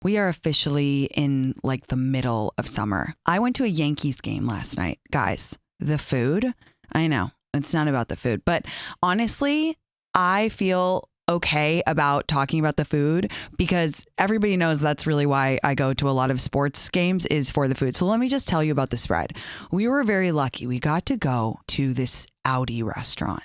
We are officially in like the middle of summer. I went to a Yankees game last night. Guys, the food, I know it's not about the food, but honestly, I feel okay about talking about the food because everybody knows that's really why I go to a lot of sports games is for the food. So let me just tell you about the spread. We were very lucky. We got to go to this Audi restaurant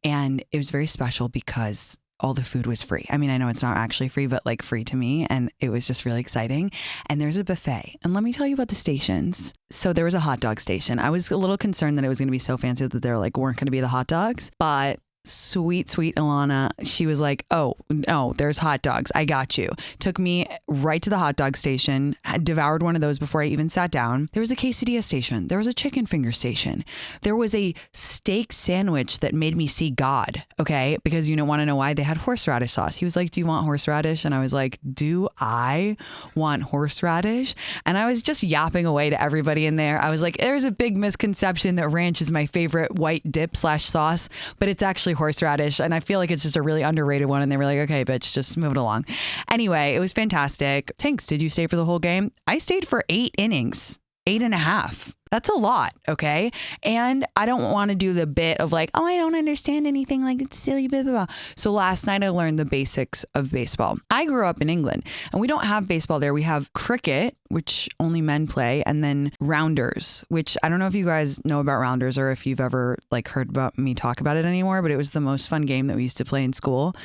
and it was very special because all the food was free. I mean, I know it's not actually free, but like free to me. And it was just really exciting. And there's a buffet. And let me tell you about the stations. So there was a hot dog station. I was a little concerned that it was going to be so fancy that there like weren't going to be the hot dogs, but sweet Alana, she was like, oh no, there's hot dogs, I got you. Took me right to the hot dog station, had devoured one of those before I even sat down. There was a quesadilla station, there was a chicken finger station, there was a steak sandwich that made me see God, okay, because you don't want to know why. They had horseradish sauce. He was like, do you want horseradish? And I was like, do I want horseradish? And I was just yapping away to everybody in there. I was like, there's a big misconception that ranch is my favorite white dip / sauce, but it's actually horseradish, and I feel like it's just a really underrated one. And they were like, okay, bitch, just move it along. Anyway, it was fantastic. Tinx, did you stay for the whole game? I stayed for 8 innings, 8.5. That's a lot, okay? And I don't want to do the bit of like, oh, I don't understand anything, like it's silly, blah, blah, blah. So last night I learned the basics of baseball. I grew up in England and we don't have baseball there. We have cricket, which only men play, and then rounders, which I don't know if you guys know about rounders or if you've ever like heard about me talk about it anymore, but it was the most fun game that we used to play in school.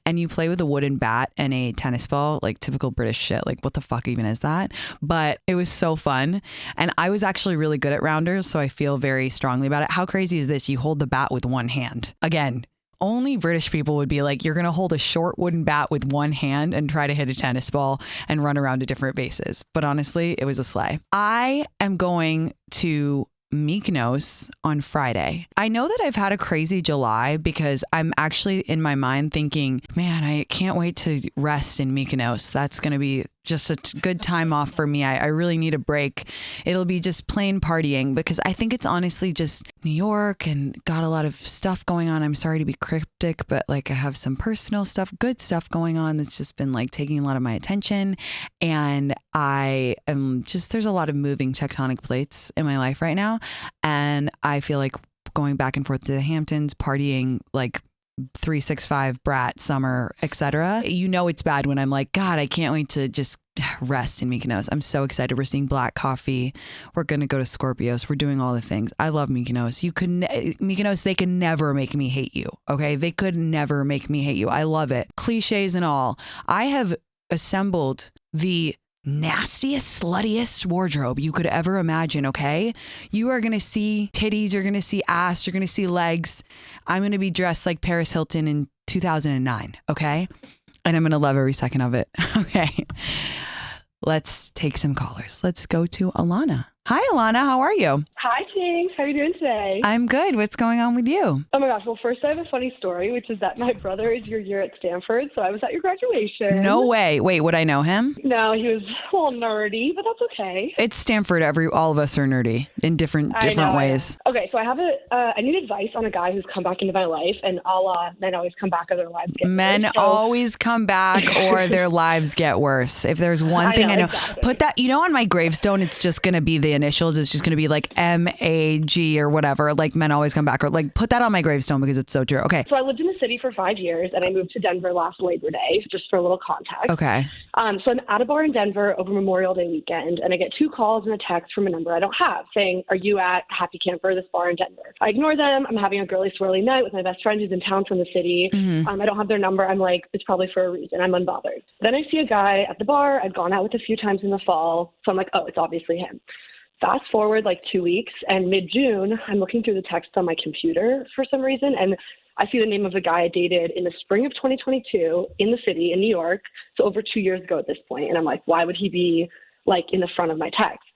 And you play with a wooden bat and a tennis ball, like typical British shit. Like what the fuck even is that? But it was so fun. And I was actually really good at rounders, so I feel very strongly about it. How crazy is this? You hold the bat with one hand. Again, only British people would be like, you're going to hold a short wooden bat with one hand and try to hit a tennis ball and run around to different bases. But honestly, it was a sleigh. I am going to Mykonos on Friday. I know that I've had a crazy July because I'm actually in my mind thinking, man, I can't wait to rest in Mykonos. That's going to be just a good time off for me. I really need a break. It'll be just plain partying because I think it's honestly just New York and got a lot of stuff going on. I'm sorry to be cryptic, but like I have some personal stuff, good stuff going on that's just been like taking a lot of my attention. And I am just, there's a lot of moving tectonic plates in my life right now. And I feel like going back and forth to the Hamptons, partying like 365 brat summer, etc. You know it's bad when I'm like, God, I can't wait to just rest in Mykonos. I'm so excited. We're seeing black coffee. We're gonna go to Scorpios. We're doing all the things. I love Mykonos. Mykonos, they can never make me hate you. Okay, they could never make me hate you. I love it. Cliches and all. I have assembled the nastiest, sluttiest wardrobe you could ever imagine, okay? You are going to see titties, you're going to see ass, you're going to see legs. I'm going to be dressed like Paris Hilton in 2009, okay? And I'm going to love every second of it, okay? Let's take some callers. Let's go to Alana. Hi, Alana. How are you? Hi, Tinx. How are you doing today? I'm good. What's going on with you? Oh my gosh. Well, first I have a funny story, which is that my brother is your year at Stanford, so I was at your graduation. No way. Wait, would I know him? No, he was a little nerdy, but that's okay. It's Stanford. All of us are nerdy in different ways. Okay, so I need advice on a guy who's come back into my life, and a la men always come back or their lives get Men worse. always come back or their lives get worse. If there's one thing I know, exactly. Put that, on my gravestone, it's just going to be the initials. It's just going to be like MAG or whatever. Like men always come back, or like put that on my gravestone because it's so true. Okay. So I lived in the city for 5 years and I moved to Denver last Labor Day, just for a little context. Okay. So I'm at a bar in Denver over Memorial Day weekend and I get 2 calls and a text from a number I don't have saying, are you at Happy Camper, this bar in Denver? I ignore them. I'm having a girly swirly night with my best friend who's in town from the city. Mm-hmm. I don't have their number. I'm like, it's probably for a reason. I'm unbothered. Then I see a guy at the bar I'd gone out with a few times in the fall. So I'm like, oh, it's obviously him. Fast forward like 2 weeks and mid-June, I'm looking through the texts on my computer for some reason. And I see the name of the guy I dated in the spring of 2022 in the city in New York. So over 2 years ago at this point. And I'm like, why would he be like in the front of my texts?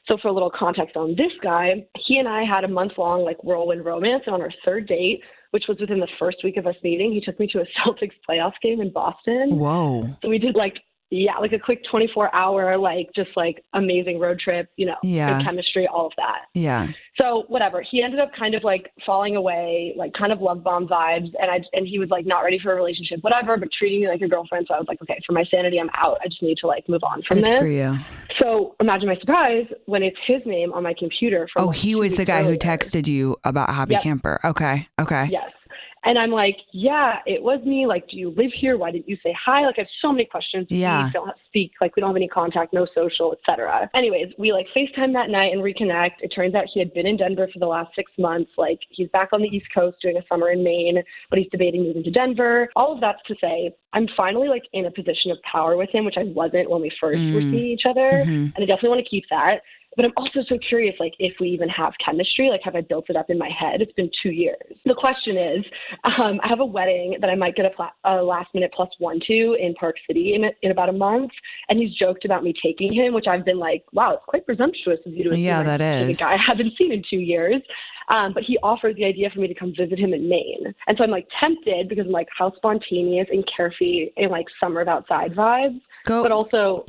So for a little context on this guy, he and I had a month-long like whirlwind romance. And on our 3rd date, which was within the first week of us meeting, he took me to a Celtics playoff game in Boston. Whoa. So we did like Yeah, like a quick 24-hour, like just like amazing road trip, you know, good chemistry, all of that. Yeah. So whatever, he ended up kind of like falling away, like kind of love bomb vibes. And he was like not ready for a relationship, whatever, but treating me like a girlfriend. So I was like, okay, for my sanity, I'm out. I just need to like move on from this. Good for you. So imagine my surprise when it's his name on my computer. From like he was the guy who texted you about Happy Camper. Okay. Yes. And I'm like, yeah, it was me. Like, do you live here? Why didn't you say hi? Like, I have so many questions. Yeah. We don't speak. Like, we don't have any contact, no social, etc. Anyways, we like FaceTime that night and reconnect. It turns out he had been in Denver for the last 6 months. Like, he's back on the East Coast doing a summer in Maine, but he's debating moving to Denver. All of that's to say, I'm finally like in a position of power with him, which I wasn't when we first were seeing each other. And I definitely want to keep that. But I'm also so curious, like, if we even have chemistry, like, have I built it up in my head? It's been 2 years. The question is, I have a wedding that I might get a last minute +1 to in Park City in about a month. And he's joked about me taking him, which I've been like, wow, it's quite presumptuous of you to assume that is a guy I haven't seen in 2 years. But he offered the idea for me to come visit him in Maine. And so I'm like tempted because I'm like, how spontaneous and carefree and like summer of outside vibes. But also,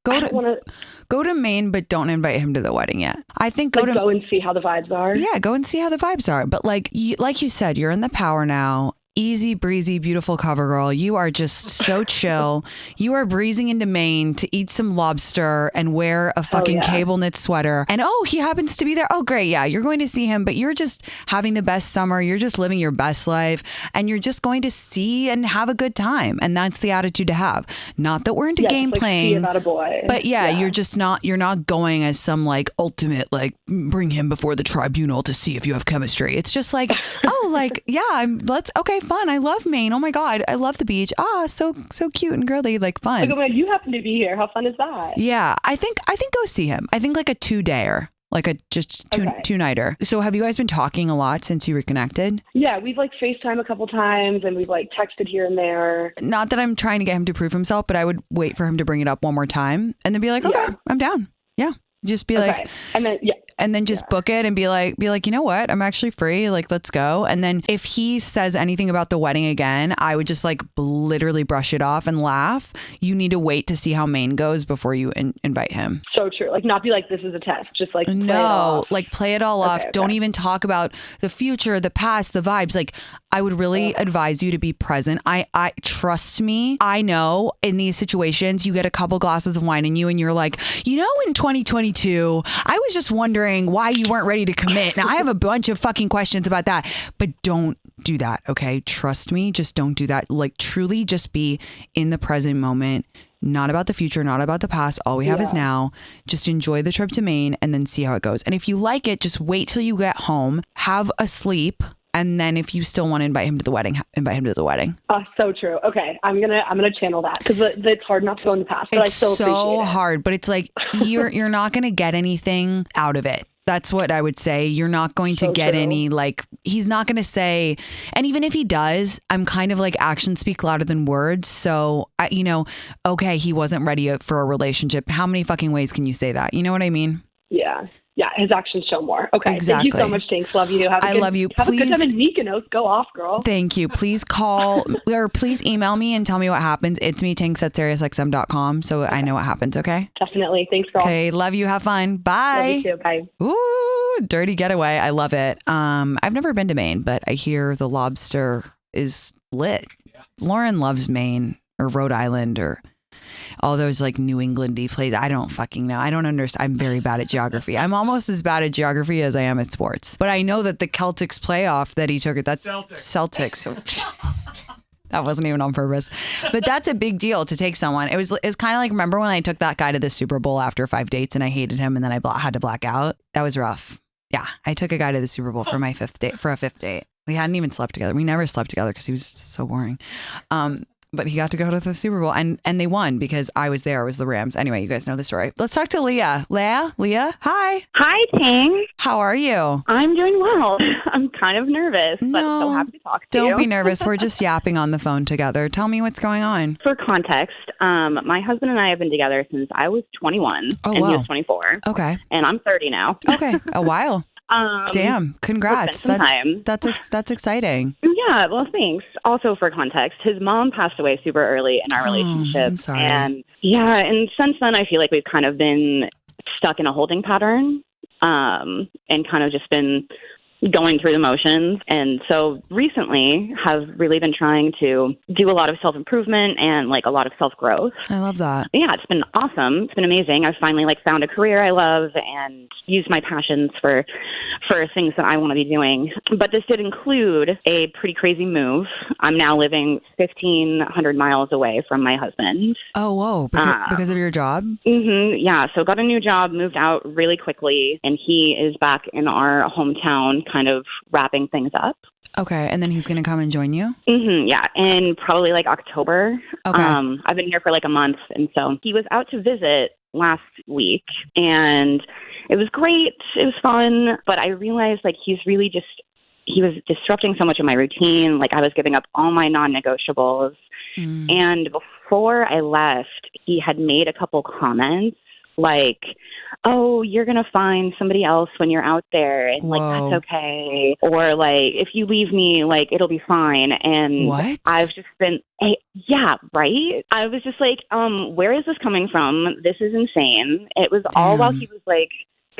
go to Maine, but don't invite him to the wedding yet. I think go and see how the vibes are. Yeah, go and see how the vibes are. But like you said, you're in the power now. Easy breezy, beautiful cover girl. You are just so chill. You are breezing into Maine to eat some lobster and wear a fucking cable knit sweater. And he happens to be there. Oh, great. Yeah, you're going to see him, but you're just having the best summer. You're just living your best life and you're just going to see and have a good time. And that's the attitude to have. Not that we're into game playing. About a boy. But you're not going as some like ultimate, like bring him before the tribunal to see if you have chemistry. It's just like, okay, fun. I love Maine. Oh my God. I love the beach. So cute and girly, like fun. Like, oh man, you happen to be here. How fun is that? Yeah. I think go see him. I think like a 2-dayer, like a just two-nighter. So have you guys been talking a lot since you reconnected? Yeah, we've like FaceTime a couple times and we've like texted here and there. Not that I'm trying to get him to prove himself, but I would wait for him to bring it up one more time and then be like, okay, I'm down. Yeah. Just be like, and then just book it and be like, you know what? I'm actually free. Like, let's go. And then if he says anything about the wedding again, I would just like literally brush it off and laugh. You need to wait to see how Maine goes before you invite him. So true. Like, not be like, this is a test. Just like, play it all off. Don't even talk about the future, the past, the vibes. Like, I would really advise you to be present. I trust me. I know in these situations, you get a couple glasses of wine in you and you're like, in 2022, I was just wondering why you weren't ready to commit. Now I have a bunch of fucking questions about that, but don't do that. Okay. Trust me. Just don't do that. Like truly just be in the present moment, not about the future, not about the past. All we have is now. Just enjoy the trip to Maine and then see how it goes. And if you like it, just wait till you get home, have a sleep. And then if you still want to invite him to the wedding, invite him to the wedding. So true. Okay. I'm going to channel that because it's hard not to go in the past, but I still appreciate it. It's so hard, but it's like, you're not going to get anything out of it. That's what I would say. You're not going to get any, like, he's not going to say, and even if he does, I'm kind of like actions speak louder than words. So, okay, he wasn't ready for a relationship. How many fucking ways can you say that? You know what I mean? Yeah. Yeah, his actions show more. Okay. Exactly. Thank you so much, Tinx. Love you. I love you. Have a good time in Mykonos. Go off, girl. Thank you. Please call or please email me and tell me what happens. It's me, Tinx at SiriusXM.com. So I know what happens. Okay. Definitely. Thanks, girl. Okay. Love you. Have fun. Bye. Love you too. Bye. Ooh, dirty getaway. I love it. I've never been to Maine, but I hear the lobster is lit. Yeah. Lauren loves Maine or Rhode Island or all those like New England-y places. I don't fucking know. I don't understand. I'm very bad at geography. I'm almost as bad at geography as I am at sports. But I know that the Celtics playoff that he took it, that's Celtics. That wasn't even on purpose. But that's a big deal to take someone. It's kind of like, remember when I took that guy to the Super Bowl after 5 dates and I hated him and then I had to black out? That was rough. Yeah. I took a guy to the Super Bowl for a fifth date. We hadn't even slept together. We never slept together because he was so boring. But he got to go to the Super Bowl and they won because I was there. It was the Rams. Anyway, you guys know the story. Let's talk to Leah. Leah, hi. Hi, Tinx. How are you? I'm doing well. I'm kind of nervous, but so happy to talk to you. Don't be nervous. We're just yapping on the phone together. Tell me what's going on. For context, my husband and I have been together since I was 21 and he was 24. Okay. And I'm 30 now. Okay. A while. Damn, congrats. Some time. That's exciting. Yeah, well, thanks. Also, for context, his mom passed away super early in our relationship. I'm sorry. And since then, I feel like we've kind of been stuck in a holding pattern, and kind of just been going through the motions. And so recently have really been trying to do a lot of self-improvement and like a lot of self-growth. I love that. Yeah, it's been awesome. It's been amazing. I've finally like found a career I love and used my passions for things that I want to be doing. But this did include a pretty crazy move. I'm now living 1,500 miles away from my husband. Oh, whoa. Because of your job? Yeah. So got a new job, moved out really quickly, and he is back in our hometown kind of wrapping things up. Okay. And then he's going to come and join you? Yeah. In probably like October. Okay. I've been here for like a month. And so he was out to visit last week and it was great. It was fun. But I realized like he was disrupting so much of my routine. Like I was giving up all my non-negotiables. And before I left, he had made a couple comments like, oh, you're going to find somebody else when you're out there. And like, that's okay. Or like, if you leave me, like, it'll be fine. And what? I've just been, yeah, right. I was just like, where is this coming from? This is insane. It was all while he was like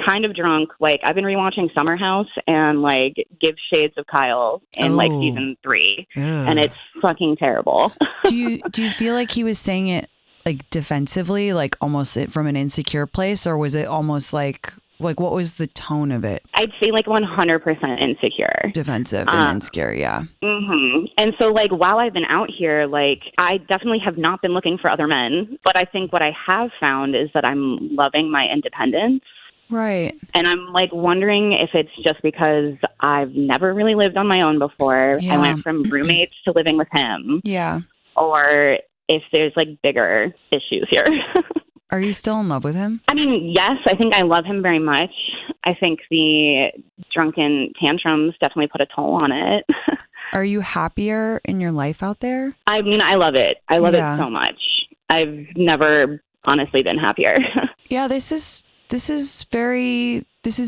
kind of drunk. Like I've been rewatching Summer House and like Give Shades of Kyle in like season 3. And it's fucking terrible. Do you feel like he was saying it like defensively, like almost from an insecure place, or was it almost like what was the tone of it? I'd say like 100% insecure. Defensive and insecure, yeah. And so like while I've been out here, like I definitely have not been looking for other men, but I think what I have found is that I'm loving my independence. Right. And I'm like wondering if it's just because I've never really lived on my own before. Yeah. I went from roommates to living with him. Yeah. Or if there's like bigger issues here. Are you still in love with him? I mean, yes, I think I love him very much. I think the drunken tantrums definitely put a toll on it. Are you happier in your life out there? I mean, I love it. I love it so much. I've never honestly been happier. Yeah, this is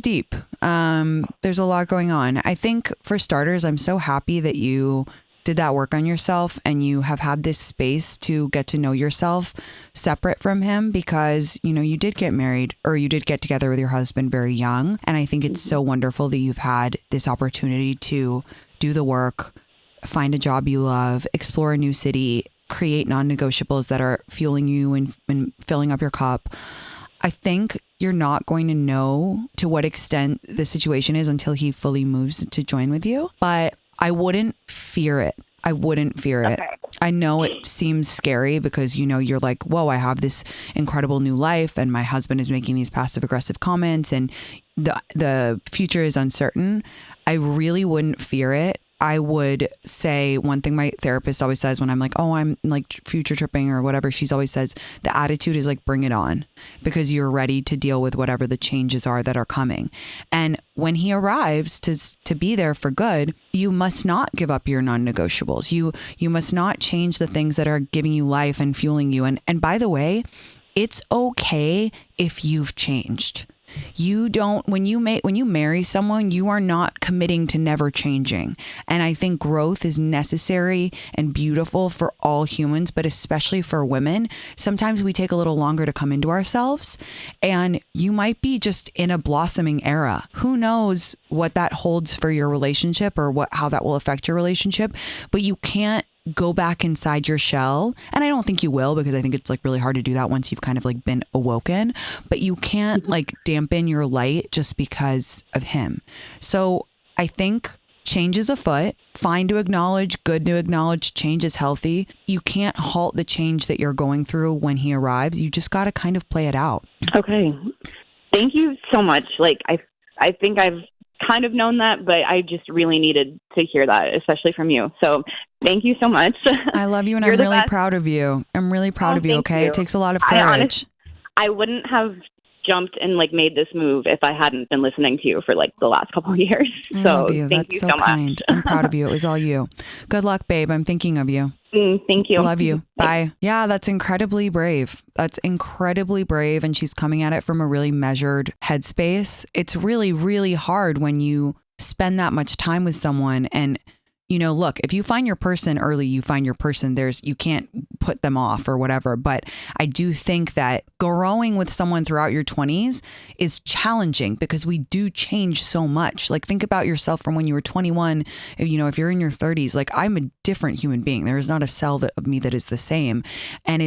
deep. There's a lot going on. I think for starters, I'm so happy that you did that work on yourself and you have had this space to get to know yourself separate from him because, you know, you did get married or you did get together with your husband very young. And I think it's so wonderful that you've had this opportunity to do the work, find a job you love, explore a new city, create non-negotiables that are fueling you and filling up your cup. I think you're not going to know to what extent the situation is until he fully moves to join with you. But I wouldn't fear it. Okay. I know it seems scary because, you know, you're like, whoa, I have this incredible new life and my husband is making these passive aggressive comments and the future is uncertain. I really wouldn't fear it. I would say one thing my therapist always says when I'm like, oh, I'm like future tripping or whatever. She's always says the attitude is like, bring it on because you're ready to deal with whatever the changes are that are coming. And when he arrives to be there for good, you must not give up your non-negotiables. You must not change the things that are giving you life and fueling you. And by the way, it's okay if you've changed. When you marry someone, you are not committing to never changing. And I think growth is necessary and beautiful for all humans, but especially for women. Sometimes we take a little longer to come into ourselves and you might be just in a blossoming era. Who knows what that holds for your relationship or how that will affect your relationship, but you can't go back inside your shell. And I don't think you will, because I think it's like really hard to do that once you've kind of like been awoken, but you can't like dampen your light just because of him. So I think change is afoot. Fine to acknowledge, good to acknowledge, change is healthy. You can't halt the change that you're going through when he arrives. You just got to kind of play it out. Okay. Thank you so much. Like, I think I've kind of known that, but I just really needed to hear that, especially from you. So thank you so much. I love you and I'm really proud of you. I'm really proud of you. Okay. You. It takes a lot of courage. I wouldn't have jumped and like made this move if I hadn't been listening to you for like the last couple of years. I So love you. thank That's you so so kind. much. I'm proud of you. It was all you. Good luck, babe. I'm thinking of you. Thank you. Love you. Bye. Yeah, that's incredibly brave. That's incredibly brave. And she's coming at it from a really measured headspace. It's really, really hard when you spend that much time with someone. And, you know, look, if you find your person early, you find your person, you can't put them off or whatever. But I do think that growing with someone throughout your 20s is challenging because we do change so much. Like, think about yourself from when you were 21. You know, if you're in your 30s, like, I'm a different human being. There is not a cell of me that is the same. And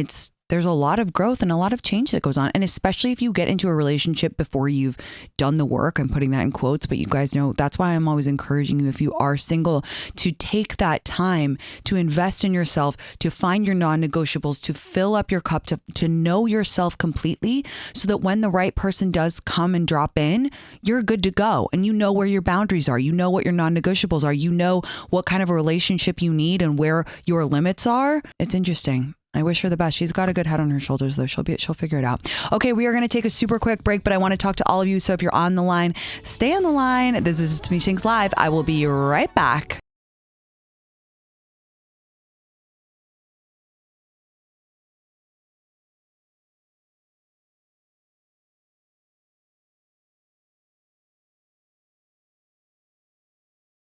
there's a lot of growth and a lot of change that goes on. And especially if you get into a relationship before you've done the work, I'm putting that in quotes, but you guys know that's why I'm always encouraging you, if you are single, to take that time to invest in yourself, to find your non-negotiables, to fill up your cup, to know yourself completely, so that when the right person does come and drop in, you're good to go. And you know where your boundaries are. You know what your non-negotiables are. You know what kind of a relationship you need and where your limits are. It's interesting. I wish her the best. She's got a good head on her shoulders, though. She'll figure it out. Okay, we are going to take a super quick break, but I want to talk to all of you. So if you're on the line, stay on the line. This is To Me Tinx Live. I will be right back.